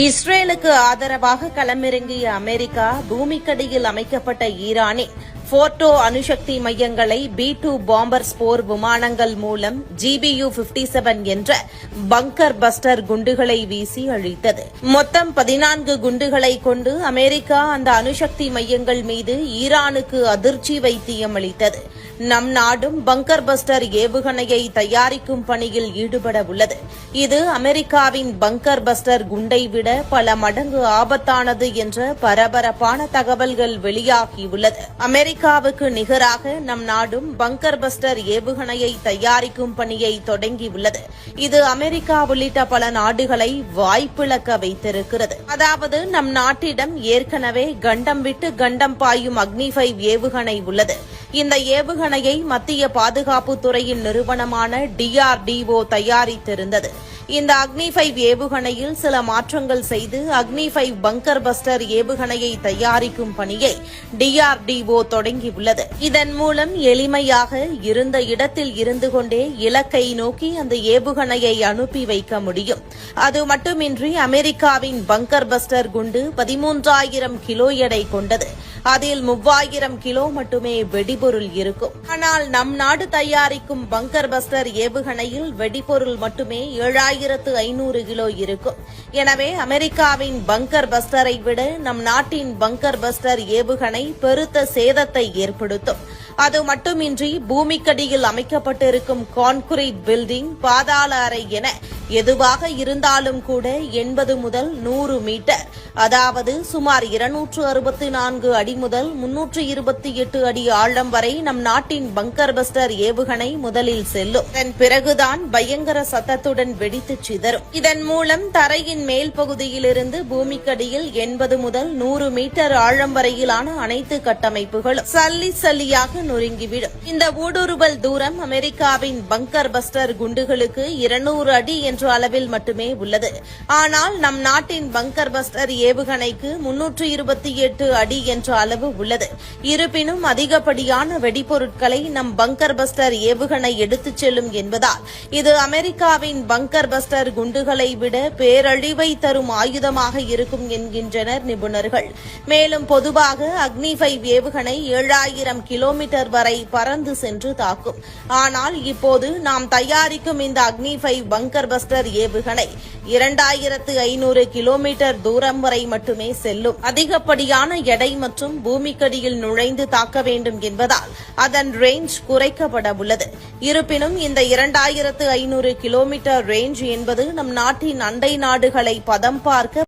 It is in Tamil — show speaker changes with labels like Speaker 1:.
Speaker 1: இஸ்ரேலுக்கு ஆதரவாக களமிறங்கிய அமெரிக்கா பூமிக்கடியில் அமைக்கப்பட்ட ஈரானின் போர்டோ அணுசக்தி மையங்களை B-2 பாம்பர்ஸ் போர் விமானங்கள் மூலம் GBU-57 என்ற பங்கர் பஸ்டர் குண்டுகளை வீசி அழித்தது. மொத்தம் 14 குண்டுகளை கொண்டு அமெரிக்கா அந்த அணுசக்தி மையங்கள் மீது ஈரானுக்கு அதிர்ச்சி வைத்தியம் அளித்தது. நம் நாடும் பங்கர் பஸ்டர் ஏவுகணையை தயாரிக்கும் பணியில் ஈடுபட உள்ளது. இது அமெரிக்காவின் பங்கர் பஸ்டர் குண்டை விட பல மடங்கு ஆபத்தானது என்ற பரபரப்பான தகவல்கள் வெளியாகியுள்ளது. அமெரிக்காவுக்கு நிகராக நம் நாடும் பங்கர் பஸ்டர் ஏவுகணையை தயாரிக்கும் பணியை தொடங்கியுள்ளது. இது அமெரிக்கா உள்ளிட்ட பல நாடுகளை வாய்ப்பிழக்க வைத்திருக்கிறது. அதாவது நம் நாட்டிடம் ஏற்கனவே கண்டம் விட்டு கண்டம் பாயும் அக்னி-5 ஏவுகணை உள்ளது. இந்த ஏவுகணையை மத்திய பாதுகாப்புத் துறையின் நிறுவனமான DRDO தயாரித்திருந்தது. இந்த அக்னி-5 ஏவுகணையில் சில மாற்றங்கள் செய்து அக்னி-5 பங்கர் பஸ்டர் ஏவுகணையை தயாரிக்கும் பணியை DRDO தொடங்கியுள்ளது. இதன் மூலம் எளிமையாக இருந்த இடத்தில் இருந்து கொண்டே இலக்கை நோக்கி அந்த ஏவுகணையை அனுப்பி வைக்க முடியும். அது மட்டுமின்றி அமெரிக்காவின் பங்கர் பஸ்டர் குண்டு 13,000 கிலோ எடை கொண்டது. அதில் 3,000 கிலோ மட்டுமே வெடிபொருள் இருக்கும். ஆனால் நம் நாடு தயாரிக்கும் பங்கர் பஸ்டர் ஏவுகணையில் வெடிபொருள் மட்டுமே 7,500 கிலோ இருக்கும். எனவே அமெரிக்காவின் பங்கர் பஸ்டரை விட நம் நாட்டின் பங்கர் பஸ்டர் ஏவுகணை பெருத்த சேதத்தை ஏற்படுத்தும். அது மட்டுமின்றி பூமிக்கடியில் அமைக்கப்பட்டிருக்கும் கான்கிரீட் பில்டிங், பாதாள அறை என எதுவாக இருந்தாலும் கூட 80 முதல் 100 மீட்டர், அதாவது சுமார் 264 அடி முதல் 328 அடி ஆழம் வரை நம் நாட்டின் பங்கர் பஸ்டர் ஏவுகணை முதலில் செல்லும். இதன் பிறகுதான் பயங்கர சத்தத்துடன் வெடித்து சிதறும். இதன் மூலம் தரையின் மேல் பகுதியிலிருந்து பூமிக்கடியில் 80 முதல் 100 மீட்டர் ஆழம் வரையிலான அனைத்து கட்டமைப்புகளும் சல்லி சல்லியாக நொறுங்கிவிடும். இந்த ஊடுருவல் தூரம் அமெரிக்காவின் பங்கர் பஸ்டர் குண்டுகளுக்கு 200 அடி என்ற அளவில் மட்டுமே உள்ளது. ஆனால் நம் நாட்டின் பங்கர் பஸ்டர் ஏவுகணைக்கு 328 அடி என்ற அளவு உள்ளது. இருப்பினும் அதிகப்படியான வெடிபொருட்களை நம் பங்கர் பஸ்டர் ஏவுகணை எடுத்துச் செல்லும் என்பதால் இது அமெரிக்காவின் பங்கர் பஸ்டர் குண்டுகளை விட பேரழிவை தரும் ஆயுதமாக இருக்கும் என்கின்றனர் நிபுணர்கள். மேலும் பொதுவாக அக்னி-5 ஏவுகணை 7,000 கிலோமீட்டர் வரை பறந்து சென்று தாக்கும். ஆனால் இப்போது நாம் தயாரிக்கும் இந்த அக்னி-5 பங்கர் பஸ்டர் ஏவுகணை 2,500 கிலோமீட்டர் தூரம் வரை மட்டுமே செல்லும். அதிகப்படியான எடை மற்றும் பூமிக்கடியில் நுழைந்து தாக்க வேண்டும் என்பதால் அதன் ரேஞ்ச் குறைக்கப்பட உள்ளது. இருப்பினும் இந்த 2,500 கிலோமீட்டர் ரேஞ்ச் என்பது நம் நாட்டின் அண்டை நாடுகளை பதம் பார்க்க